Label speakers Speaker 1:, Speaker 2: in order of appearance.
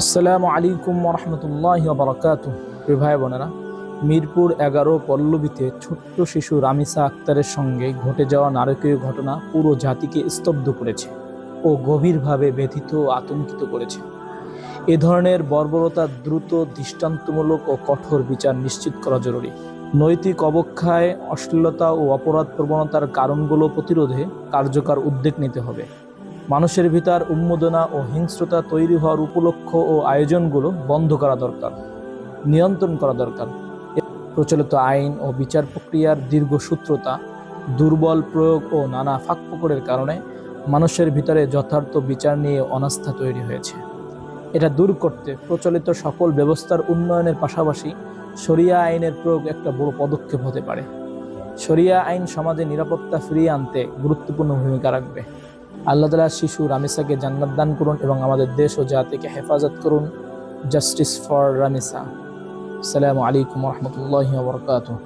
Speaker 1: আসসালামু আলাইকুম রহমতুল্লাহি ওয়া বারাকাতুহু। প্রিয় ভাই বোনেরা, মিরপুর 11 পল্লবীতে ছোট্ট শিশু রামিসা আক্তারের সঙ্গে ঘটে যাওয়া নারকীয় ঘটনা পুরো জাতিকে স্তব্ধ করেছে ও গভীরভাবে ব্যথিত ও আতঙ্কিত করেছে। এ ধরনের বর্বরতার দ্রুত, দৃষ্টান্তমূলক ও কঠোর বিচার নিশ্চিত করা জরুরি। নৈতিক অবক্ষয়, অশ্লীলতা ও অপরাধ প্রবণতার কারণগুলো প্রতিরোধে কার্যকর উদ্যোগ নিতে হবে। মানুষের ভিতর উন্মাদনা ও হিংস্রতা তৈরি হওয়ার উপলক্ষ ও আয়োজনগুলো বন্ধ করা দরকার, নিয়ন্ত্রণ করা দরকার। প্রচলিত আইন ও বিচার প্রক্রিয়ার দীর্ঘসূত্রতা, দুর্বল প্রয়োগ ও নানা ফাঁকফোকরের কারণে মানুষের ভিতরে যথার্থ বিচার নিয়ে অনাস্থা তৈরি হয়েছে। এটা দূর করতে প্রচলিত সকল ব্যবস্থার উন্নয়নের পাশাপাশি শরিয়া আইনের প্রয়োগ একটা বড় পদক্ষেপ হতে পারে। শরিয়া আইন সমাজে নিরাপত্তা ফিরিয়ে আনতে গুরুত্বপূর্ণ ভূমিকা রাখবে। আল্লাহ তাআলা শিশু রামিসাকে জান্নাত দান করুন এবং আমাদের দেশ ও জাতিকে হেফাজত করুন। Justice for Ramisa. আসসালামু আলাইকুম রহমতুল্লাহি ওয়া বারাকাতুহু।